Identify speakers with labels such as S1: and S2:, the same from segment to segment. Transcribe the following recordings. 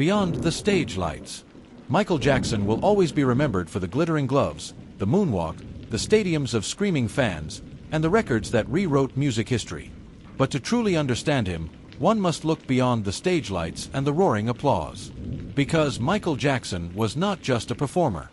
S1: Beyond the stage lights. Michael Jackson will always be remembered for the glittering gloves, the moonwalk, the stadiums of screaming fans, and the records that rewrote music history. But to truly understand him, one must look beyond the stage lights and the roaring applause. Because Michael Jackson was not just a performer.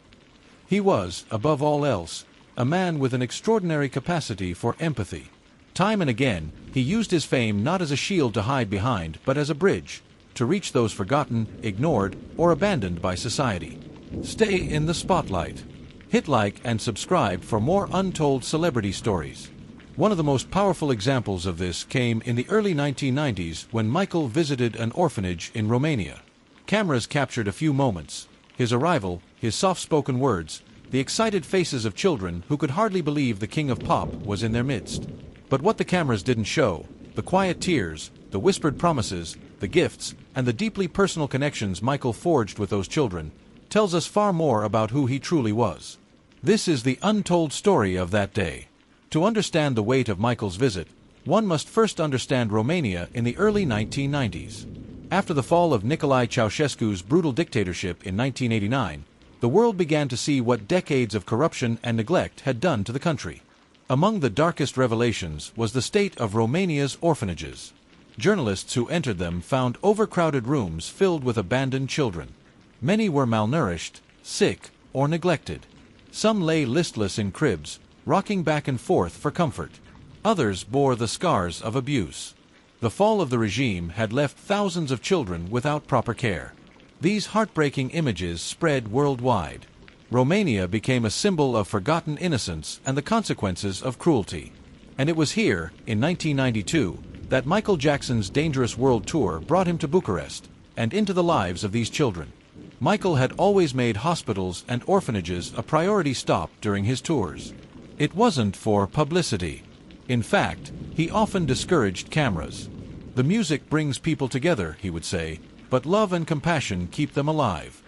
S1: He was, above all else, a man with an extraordinary capacity for empathy. Time and again, he used his fame not as a shield to hide behind, but as a bridge to reach those forgotten, ignored, or abandoned by society. Stay in the spotlight. Hit like and subscribe for more untold celebrity stories. One of the most powerful examples of this came in the early 1990s when Michael visited an orphanage in Romania. Cameras captured a few moments: his arrival, his soft-spoken words, the excited faces of children who could hardly believe the king of pop was in their midst. But what the cameras didn't show, the quiet tears, the whispered promises, the gifts, and the deeply personal connections Michael forged with those children, tells us far more about who he truly was. This is the untold story of that day. To understand the weight of Michael's visit, one must first understand Romania in the early 1990s. After the fall of Nicolae Ceausescu's brutal dictatorship in 1989, the world began to see what decades of corruption and neglect had done to the country. Among the darkest revelations was the state of Romania's orphanages. Journalists who entered them found overcrowded rooms filled with abandoned children. Many were malnourished, sick, or neglected. Some lay listless in cribs, rocking back and forth for comfort. Others bore the scars of abuse. The fall of the regime had left thousands of children without proper care. These heartbreaking images spread worldwide. Romania became a symbol of forgotten innocence and the consequences of cruelty. And it was here, in 1992, that Michael Jackson's Dangerous World Tour brought him to Bucharest and into the lives of these children. Michael had always made hospitals and orphanages a priority stop during his tours. It wasn't for publicity. In fact, he often discouraged cameras. The music brings people together, he would say, but love and compassion keep them alive.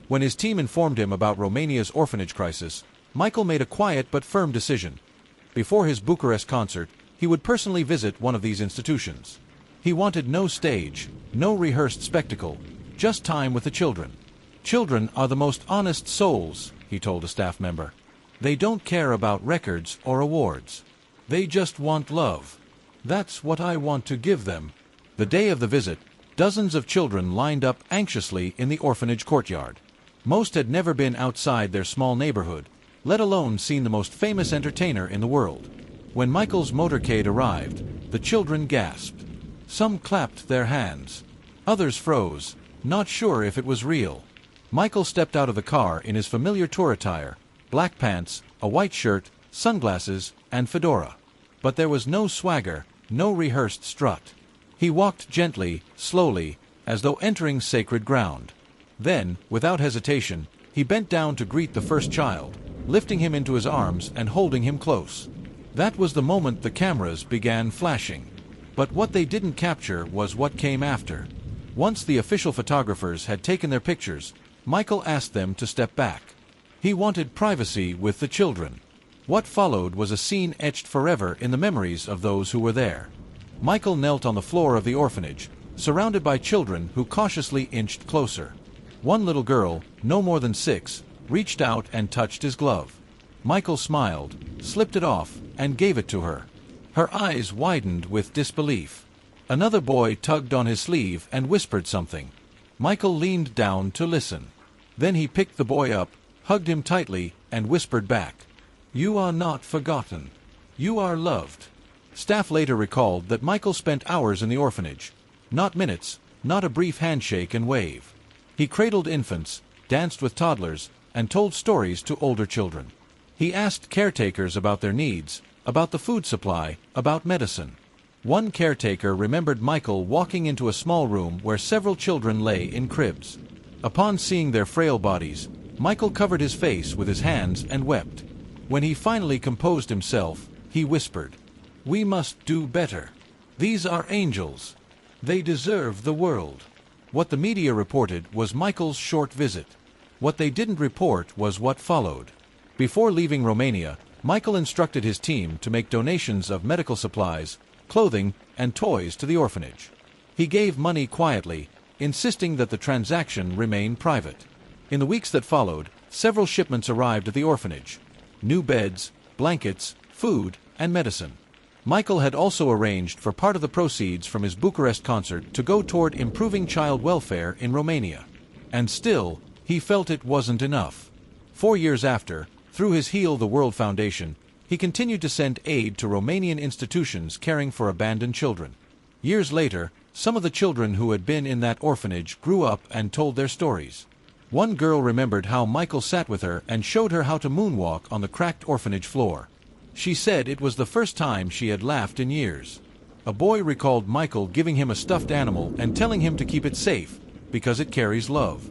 S1: When his team informed him about Romania's orphanage crisis, Michael made a quiet but firm decision. Before his Bucharest concert, he would personally visit one of these institutions. He wanted no stage, no rehearsed spectacle, just time with the children. Children are the most honest souls, he told a staff member. They don't care about records or awards. They just want love. That's what I want to give them. The day of the visit, dozens of children lined up anxiously in the orphanage courtyard. Most had never been outside their small neighborhood, let alone seen the most famous entertainer in the world. When Michael's motorcade arrived, the children gasped. Some clapped their hands. Others froze, not sure if it was real. Michael stepped out of the car in his familiar tour attire, black pants, a white shirt, sunglasses, and fedora. But there was no swagger, no rehearsed strut. He walked gently, slowly, as though entering sacred ground. Then, without hesitation, he bent down to greet the first child, lifting him into his arms and holding him close. That was the moment the cameras began flashing. But what they didn't capture was what came after. Once the official photographers had taken their pictures, Michael asked them to step back. He wanted privacy with the children. What followed was a scene etched forever in the memories of those who were there. Michael knelt on the floor of the orphanage, surrounded by children who cautiously inched closer. One little girl, no more than 6, reached out and touched his glove. Michael smiled, slipped it off, and gave it to her. Her eyes widened with disbelief. Another boy tugged on his sleeve and whispered something. Michael leaned down to listen. Then he picked the boy up, hugged him tightly, and whispered back, "You are not forgotten. You are loved." Staff later recalled that Michael spent hours in the orphanage. Not minutes, not a brief handshake and wave. He cradled infants, danced with toddlers, and told stories to older children. He asked caretakers about their needs, about the food supply, about medicine. One caretaker remembered Michael walking into a small room where several children lay in cribs. Upon seeing their frail bodies, Michael covered his face with his hands and wept. When he finally composed himself, he whispered, "We must do better. These are angels. They deserve the world." What the media reported was Michael's short visit. What they didn't report was what followed. Before leaving Romania, Michael instructed his team to make donations of medical supplies, clothing, and toys to the orphanage. He gave money quietly, insisting that the transaction remain private. In the weeks that followed, several shipments arrived at the orphanage. New beds, blankets, food, and medicine. Michael had also arranged for part of the proceeds from his Bucharest concert to go toward improving child welfare in Romania. And still, he felt it wasn't enough. 4 years after, through his Heal the World Foundation, he continued to send aid to Romanian institutions caring for abandoned children. Years later, some of the children who had been in that orphanage grew up and told their stories. One girl remembered how Michael sat with her and showed her how to moonwalk on the cracked orphanage floor. She said it was the first time she had laughed in years. A boy recalled Michael giving him a stuffed animal and telling him to keep it safe, because it carries love.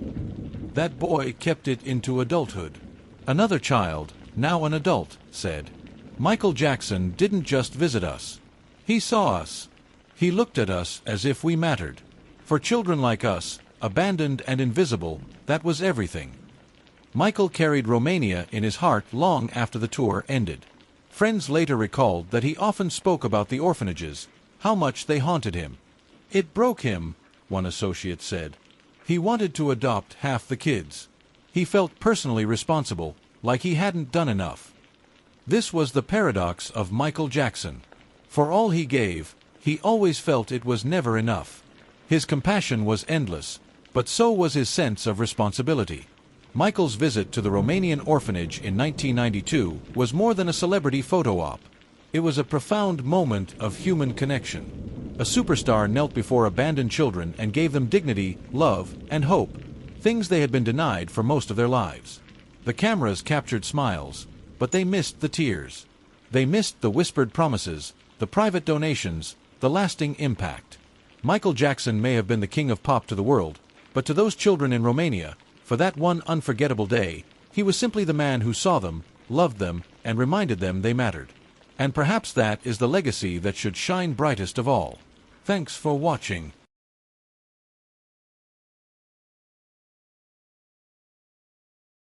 S1: That boy kept it into adulthood. Another child, now an adult, said, "Michael Jackson didn't just visit us. He saw us. He looked at us as if we mattered. For children like us, abandoned and invisible, that was everything." Michael carried Romania in his heart long after the tour ended. Friends later recalled that he often spoke about the orphanages, how much they haunted him. "It broke him," one associate said. "He wanted to adopt half the kids. He felt personally responsible, like he hadn't done enough." This was the paradox of Michael Jackson. For all he gave, he always felt it was never enough. His compassion was endless, but so was his sense of responsibility. Michael's visit to the Romanian orphanage in 1992 was more than a celebrity photo op. It was a profound moment of human connection. A superstar knelt before abandoned children and gave them dignity, love, and hope, things they had been denied for most of their lives. The cameras captured smiles, but they missed the tears. They missed the whispered promises, the private donations, the lasting impact. Michael Jackson may have been the king of pop to the world, but to those children in Romania, for that one unforgettable day, he was simply the man who saw them, loved them, and reminded them they mattered. And perhaps that is the legacy that should shine brightest of all. Thanks for watching.